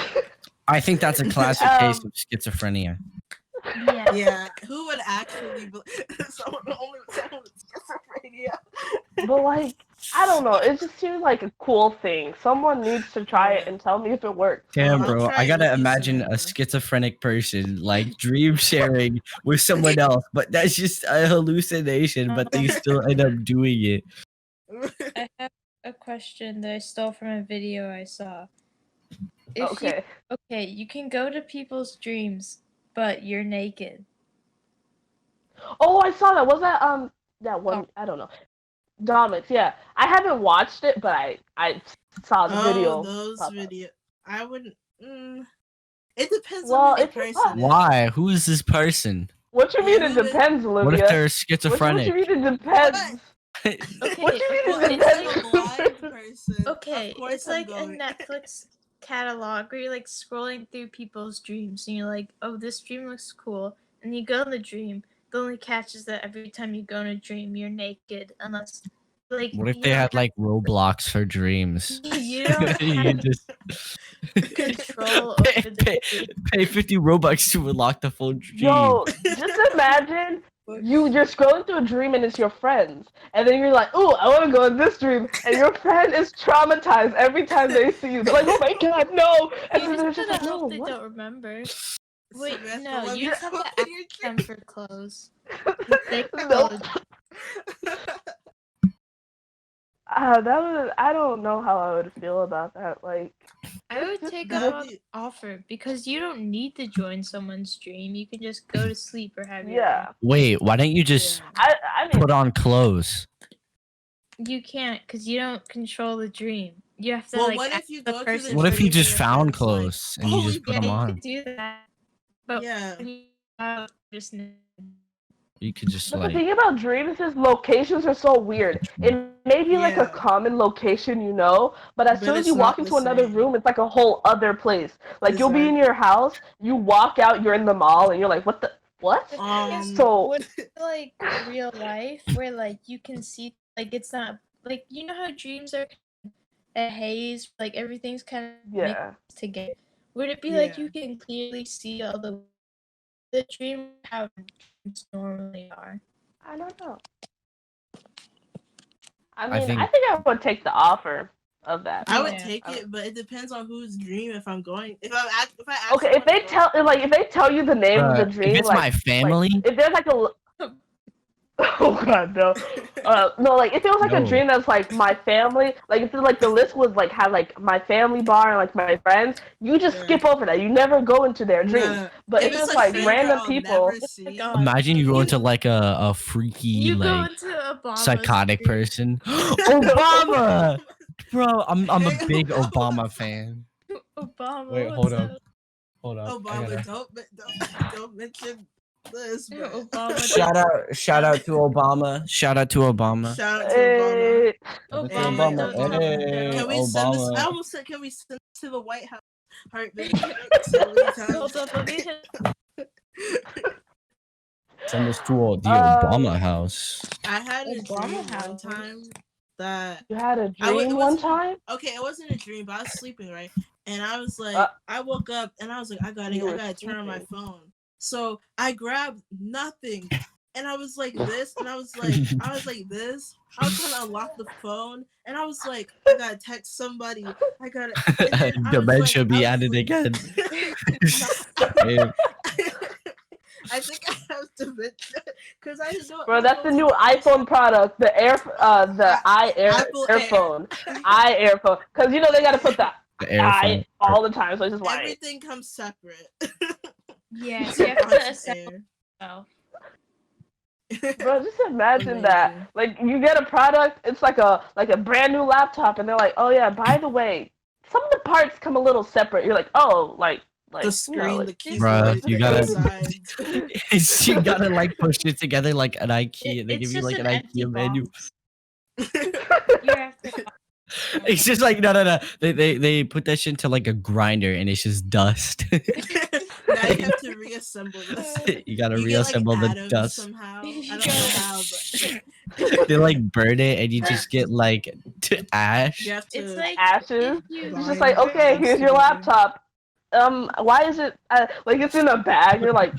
I think that's a classic case of schizophrenia. Yeah. Yeah, who would actually someone with schizophrenia? But like, I don't know. It just seems like a cool thing. Someone needs to try it Yeah. and tell me if it works. Damn, I'll bro. try I it gotta with you imagine soon, a bro. schizophrenic person like dream sharing with someone else, but that's just a hallucination, but they still end up doing it. I have a question that I stole from a video I saw. If Okay. you can go to people's dreams, but you're naked. Oh, I saw that. Was that one? I don't know. Domics, yeah. I haven't watched it, but I saw the video. Those pop up. videos. I wouldn't. It depends Well, on who the if you person is. Why? Who is this person? What you mean Yeah, it who is- depends, Olivia? What if they're What schizophrenic? you mean it depends? Okay, What you mean Well, it if depends? I'm a blind person, okay, of course it's I'm like going. a Netflix catalog where you're like scrolling through people's dreams and you're like, oh, this dream looks cool, and you go in the dream. The only catch is that every time you go in a dream, you're naked, unless like What if you they don't had like Roblox for dreams? have, you don't You have just control pay, over the dream. pay 50 Robux to unlock the full dream. Yo, just imagine you're scrolling through a dream and it's your friends, and then you're like, "Ooh, I want to go in this dream," and your friend is traumatized every time they see you. They're like, "Oh my god, no!" And then You they're just just gotta like, "No, hope they what?" don't remember. Wait, Samantha, no, let you me just have go to in ask your them dream. for clothes. They Nope. clothes. I don't know how I would feel about that. Like, I would take That'd up be- offer because you don't need to join someone's dream. You can just go to sleep or have your yeah, Wait, why don't you just Yeah. I mean, put on clothes? You can't because you don't control the dream. You have to Well, like what ask if you the go to person. the What if dream you and just your found friend's like, clothes and you "Oh, just put Yeah, them you on? could do that. But Yeah. when you just You could just but the like thing about dreams is locations are so weird. It may be like a Yeah. common location, but as But soon as it's you walk not the into another same. room, it's like a whole other place. Like you'll be in Exactly. your house, you walk out, you're in the mall, and you're like, what the what? the thing is, So with like real life, where like you can see, like it's not like you know how dreams are a haze, like everything's kind of yeah, mixed together. Would it be like Yeah. you can clearly see all the dream how dreams normally are? I don't know. I I mean, I think think I would take the offer of that. I would Yeah. take it, but it depends on whose dream. If I'm going, if I ask Okay, if they tell you the name of the if dream, it's like my family, if there's like a oh god no, no, like if it was like a No. dream that's like my family, like if like the list was like had like my family bar and like my friends, you just Yeah. skip over that. You never go into their dreams. No. But If if it's it's a like stranger random I'll people, never see. God. imagine you go You- into like a freaky You go like into Obama's psychotic dream. person. Obama, bro, I'm a Hey, big Obama. Obama fan. Obama. Wait, what's hold up. up? Hold up. I Obama, gotta... don't mention this, bro. Obama. Shout out to Obama. Shout out to Obama. Shout out to Obama. eh, Obama, Hey, don't tell them Hey, no. Can we send this? I Obama. almost said, can we send this to the White House? Heartbeat. So many times. Hold up, let me hit. Send us to the Um, Obama house. I had a Obama dream one house. time that you had a it dream one wasn't time. okay. It wasn't a dream, but I was sleeping right, and I was like, Uh, I woke up and I was like, I You were gotta turn on my sleeping. phone. So I grabbed nothing, and I was like this, and I was like this. I was trying to unlock the phone, and I was like, I gotta text somebody. I gotta. And then I was Dementia like- be I was at it like- again. No. Hey, I think I have dementia because I just don't. Bro, that's the new iPhone product, the Apple Air. Airphone, Airphone, because they gotta put the the I airphone. all the time, so it's just like Everything comes separate. Yes, you have On to assess air. yourself. bro, just imagine Amazing. that. Like you get a product, it's like a brand new laptop, and they're like, oh yeah, by the way, some of the parts come a little separate. You're like, oh, like The screen, the like, keyboard, you the gotta- sides. You gotta like push it together like an IKEA. They It's give you just like an empty IKEA menu. box. You have to. It's just like no. They put that shit into like a grinder and it's just dust. Now you have to reassemble this. You gotta You get, like, reassemble the atoms dust. somehow. I You don't know gotta- how, but They like burn it and you just get like ash. you have to. It's like ashes. if you It's just like, Bind okay, things here's your together. laptop. why is it like it's in a bag? You're like,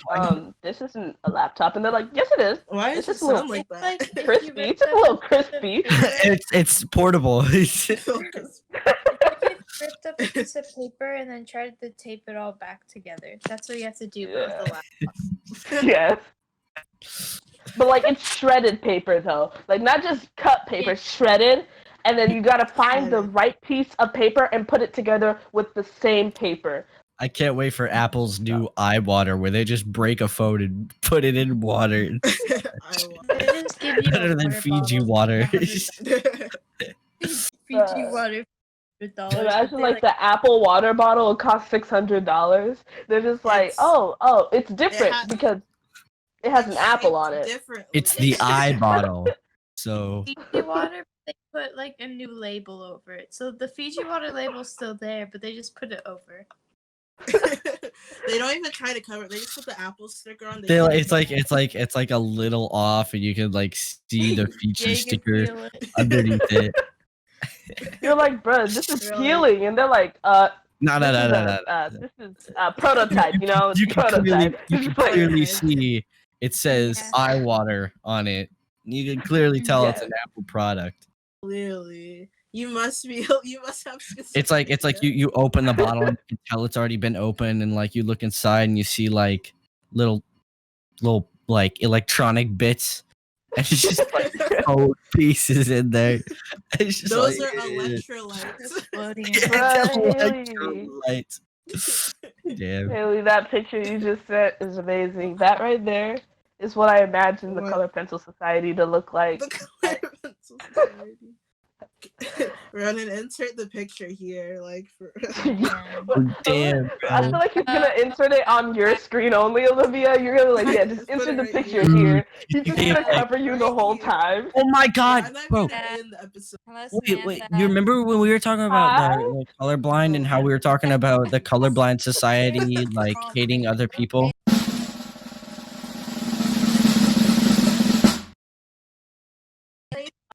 this isn't a laptop, and they're like, yes, it is. Why It's does it just a little sound like It's that? like if you crispy. ripped It's just a up little a piece of crispy. paper- It's portable. if you ripped up a piece of paper and then tried to tape it all back together. That's what you have to do with Yeah. the laptop. Yes. But like it's shredded paper though, like not just cut paper, Yeah. shredded, and then you gotta find the Shredded. right piece of paper and put it together with the same paper. I can't wait for Apple's new eye water where they just break a phone and put it in water. They just give you Better a than water Fiji bottle water. for $100. Fiji water for $100. Imagine like the Apple water bottle will cost $600. They're just like, It's- oh, it's different ha- because it has an apple on it. Differently. It's the eye bottle. So Fiji water, they put like a new label over it. So the Fiji water label's still there, but they just put it over. They don't even try to cover it. They just put the Apple sticker on. it's like a little off, and you can like see the feature Yeah, you can sticker feel it. underneath it. You're like, bro, this is Really? healing, and they're like, No. this is a prototype, you know, it's You a can prototype. clearly see it says Yeah. eye water on it. You can clearly tell it's Yeah. an Apple product. Clearly, you must have. It's like you open the bottle and you can tell it's already been opened, and like you look inside and you see like little like electronic bits, and it's just like code pieces in there. It's just Those like, are electrolytes. Floating it's Right. electrolytes. Damn. Haley, that picture you just sent is amazing. That right there is what I imagine the What? Color Pencil Society to look like. The Color Pencil Society. Ronan, insert the picture here, like for. Oh, damn, I bro. feel like he's gonna insert it on your screen only, Olivia. You're gonna like, yeah, just Just put insert it the right picture here. here. He's just Yeah. gonna cover you the whole time. Oh my Yeah, god, I'm not bro. gonna end the episode. Wait. You remember when we were talking about the colorblind and how we were talking about the colorblind society like hating other people?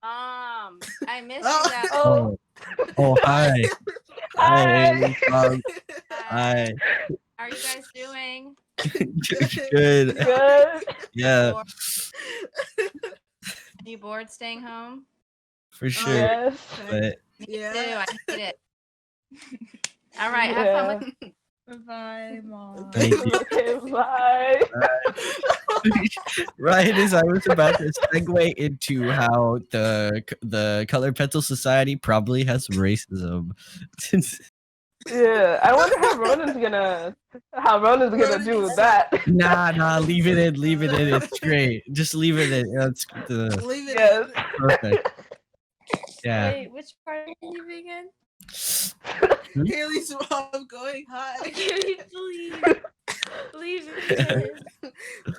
I missed Oh. you that. Oh, Oh, hi. Hi. Hi. How are you guys doing? Good. good. Yeah, Bored? You bored staying home? for sure. Yes. But Me Yeah. too. I need it. All right. Have fun with Bye, Mom. thank you. Okay, bye. Right as I was about to segue into how the Color Pencil Society probably has racism. Yeah, I wonder how Ronan's gonna do with that. Nah, leave it in. It's great. Just leave it in. That's Leave it. Yes. perfect. Yeah. Wait, which part are you leaving in? in. Haley's mom going high. Okay, please. Leave it in.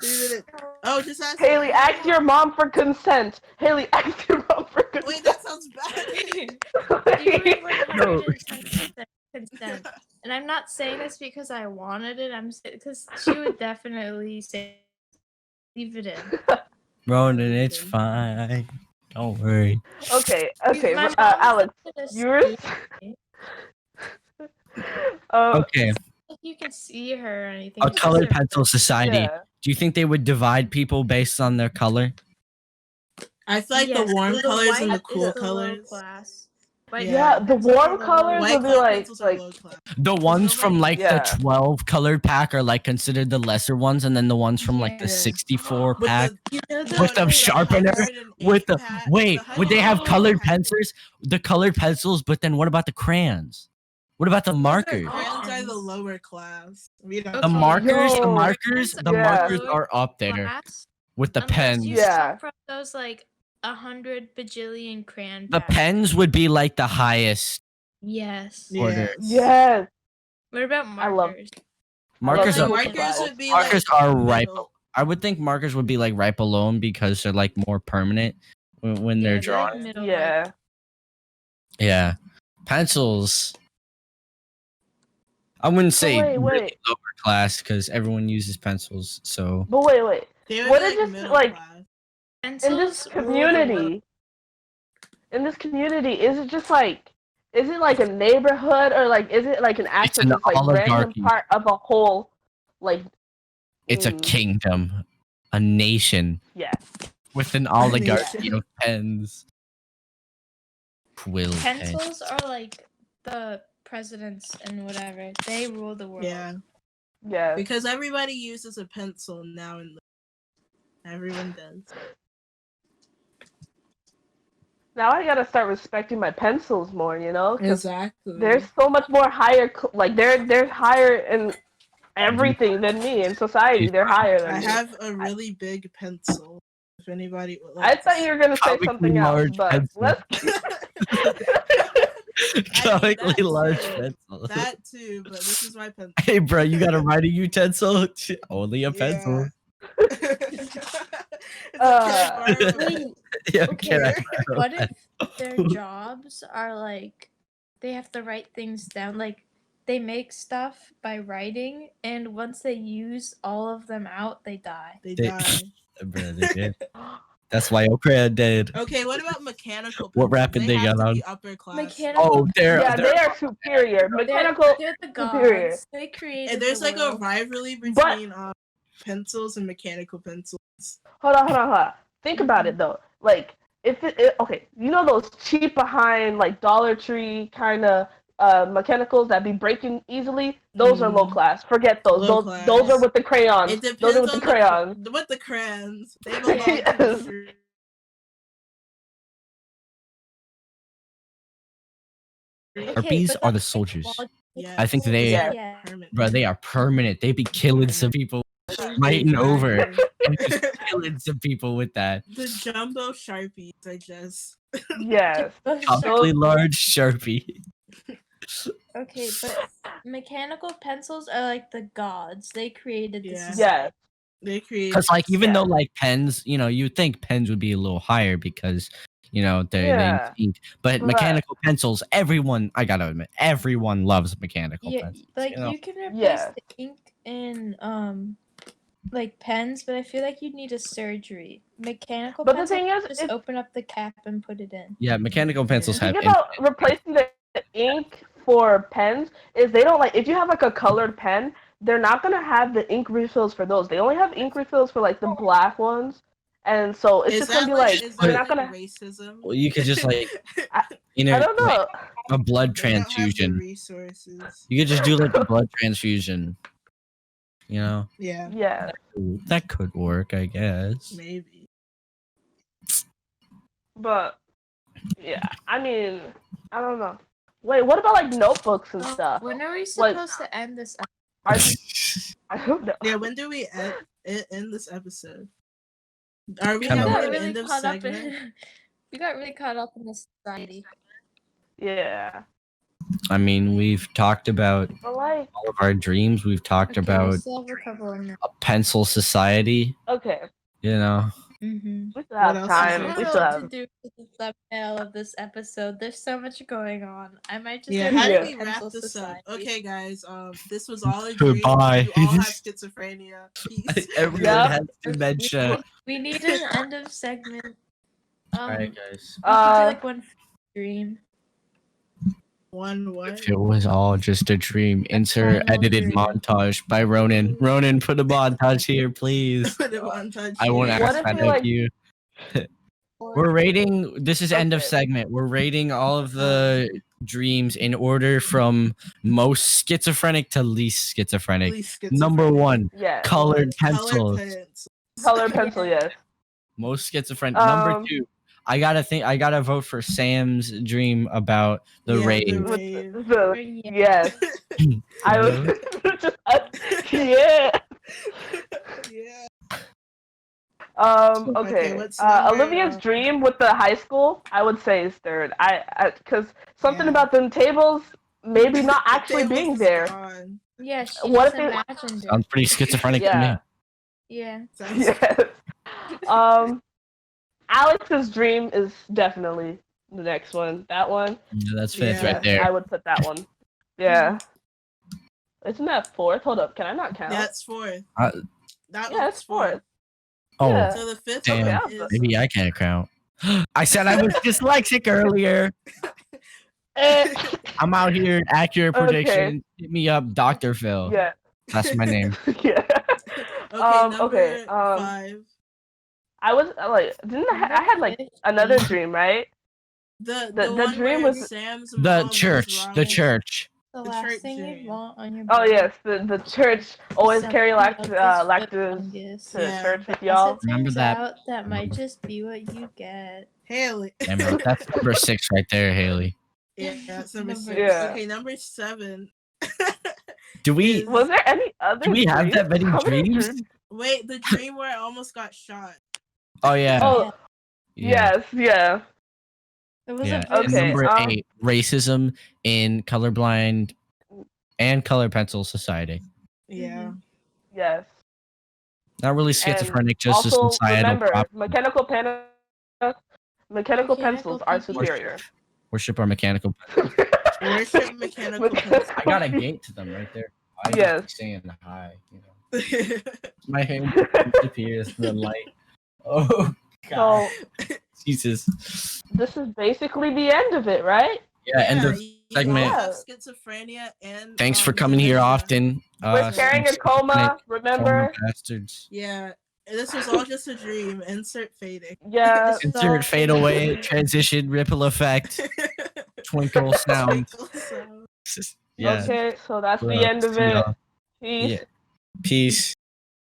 Leave it in. Oh, just ask. Haley, ask your mom for consent. Haley, ask your mom for consent. Wait, that sounds bad. You were No. 110% consent. And I'm not saying this because I wanted it. I'm because she would definitely say, "Leave it in." Ronan, it's fine. Don't worry. Okay, My mom Alex, said to yours. stay. Okay. If you can see her or anything. A because Color they're- Pencil Society. Yeah. Do you think they would divide people based on their color? I feel like Yes, the warm colors and the white cool is the low colors. class. White Yeah, the pencils warm are the colors low White would be color like- pencils are low class. The ones from like Yeah. the 12 colored pack are like considered the lesser ones, and then the ones from like the Yeah. 64 With pack. the, You know, With the sharpener, 108 with the pack, wait, would they have 108 colored pack. pencils? The colored pencils, but then what about the crayons? What about the markers? Crayons are the lower class. We don't The Okay. markers, the Yo. markers, the Yeah. markers are up there class, with the unless pens. You Yeah. come from those like 100 bajillion crayon. The packs. pens would be like the highest. Yes. order. Yes. What about I love- markers? Markers the are markers would be markers like are right. middle. I would think markers would be like right below them because they're like more permanent when they're Yeah, drawing. like middle, Yeah. Yeah, pencils. I wouldn't say wait, really wait. lower class because everyone uses pencils. So But wait. They would What be is this, middle like- class. In Pencils this rule the community, is it just like, is it like a neighborhood or like is it like an actual an just like random oligarchy. part of a whole like? It's a kingdom, a nation Yeah. with an oligarchy of pens. Quill pens. Pencils are like the presidents and whatever. They rule the world. Yeah, Yeah. because everybody uses a pencil now, and everyone does. Now I gotta start respecting my pencils more, you know? 'Cause Exactly. they're so much more higher. Like they're higher in everything than me in society. They're higher than I me. have a really big pencil. If anybody would like. I thought you were gonna say Comically something else, large but pencil. let's. Comically that large too. pencil. That too, but this is my pencil. Hey, bro, you got a writing utensil? Only a pencil. Wait, Yeah, okay, can I borrow what a if their jobs are like they have to write things down? Like they make stuff by writing, and once they use all of them out, they die. They They- die. Bro, they did. That's why Okra did. Okay, what about mechanical? What pencils? rapid they have got to on? be upper class. Mechanical. Oh, they're Yeah, they are superior. Mechanical They're the superior. gods. They created. And there's the like a world. rivalry between pencils and mechanical pencils. Hold on. Think about it though. Like, if okay, you know those cheap behind like Dollar Tree kind of mechanicals that be breaking easily? Those are low class. Forget those. Low Those are class. with the crayons. It depends Those are with on the crayons. with the crayons. They belong to Yes. the free. Our bees but are the that's soldiers. technology. Yeah, I think they, Yeah. permanent. bro, they are permanent. They be killing some people, smiting over, and just killing some people with that. The jumbo sharpies are just. Yes. Comically large Sharpie. Okay, but mechanical pencils are like the gods. They created the Yeah. society. Yes. They create. Because, like, even Yeah. though, like, pens, you know, you'd think pens would be a little higher because, you know, they Yeah. ink. But Right. mechanical pencils, everyone, I gotta admit, everyone loves mechanical Yeah, pencils. like you know? you can replace Yeah. the ink in like pens, but I feel like you'd need a surgery. Mechanical But the pencils, thing is, just if open up the cap and put it in. Yeah, mechanical pencils the have thing about replacing the ink for pens is they don't like if you have like a colored pen, they're not gonna have the ink refills for those. They only have ink refills for like the black ones, and so it's Is just that gonna be like is you're that not gonna. racism? Well, you could just, like, you I know, don't know. a blood They don't have the transfusion. resources. You could just do, like, a blood transfusion. You know? Yeah, Yeah. That could work, I guess. maybe. But yeah, I mean, I don't know. Wait, what about like notebooks and stuff? When are we Like- supposed to end this? Are, I don't know. Yeah, when do we end this episode? Are we Kinda having like- an end of segment? We got really caught up in the society. Yeah, I mean, we've talked about but like, all of our dreams. We've talked Okay, we about still have a couple of minutes. a pencil society, okay, you know? Mm-hmm. we still What have else is I time. there? don't We know still what have. to do with the thumbnail of this episode. There's so much going on. I might just Yeah, do how Yeah. do we wrap Pencil this Society. up? Okay, guys. This was all a dream. Goodbye. You all have schizophrenia. Peace. Everyone Yeah. has dementia. We need an end of segment. Alright, We guys. could do like one dream. One what? If it was all just a dream, insert final edited dream. montage by Ronan. Ronan, put a montage here, please. Put it on touch. I won't here. What ask if that we, of like- you. We're rating. This is end of Okay. segment. We're rating all of the dreams in order from most schizophrenic to least schizophrenic. Please Number one, Yeah, colored pencils. Colored pencils. color pencil. Yes. Most schizophrenic. Number two, I gotta vote for Sam's dream about the Yeah, rave. the With rave. the yes, I was just yeah. Yeah. Okay. Okay, what's number, Olivia's dream with the high school, I would say is third. I because something Yeah. about them tables maybe not The actually tables being is there. gone. Yeah, she What just if it- imagined it. Sounds pretty schizophrenic to me. Yeah. Yeah. Sounds- Yes. Alex's dream is definitely the next one. That one. Yeah, that's fifth Yeah. right there. I would put that one. Yeah. Isn't that fourth? Hold up. Can I not count? That's fourth. Uh, That Yeah, one's it's fourth. Oh, Yeah. So the fifth Damn. one is maybe I can't count. I said I was dyslexic earlier. I'm out here. Accurate Okay. prediction. Hit me up, Dr. Phil. Yeah. That's my name. Yeah. Okay, number 5. I was like, I had like another dream, right? The the one dream where was- Sam's The mom was church. The wrong. church. The The last church thing dream. you want on your Oh body. yes, the church always carry Something about this foot lactose fungus. to Yeah. church with As y'all. it Remember turns that. out, that might just be what you get. Haley. Damn it, that's number 6 right there, Haley. Yeah, that's number Number 6. Yeah. Okay, number 7. Do we? Is- Was there any other? Do we have that many How many dreams? Wait, the dream where I almost got shot. Oh yeah. Oh Yeah. yes, yeah. It was Yeah. a very And Okay, number um, 8, racism in colorblind and color pencil society. Yeah. Yes. Not really And schizophrenic, just a also societal remember, problem. mechanical pencils are people. superior. Worship our mechanical. Worship mechanical pencil. I got a gate to them right there. I Yes. just saying hi. You know, my hand disappears in the light. Oh God, So Jesus. this is basically the end of it, right? Yeah, end of you segment. all have schizophrenia and Thanks for coming here dementia. often. We're carrying a coma, remember? bastards. Yeah, this was all just a dream. Insert fading. Yeah. This is all- Insert fade away, transition, ripple effect, twinkle sound. So- Yeah. Okay, so that's Well, the end of see it. y'all. Peace. Yeah. Peace.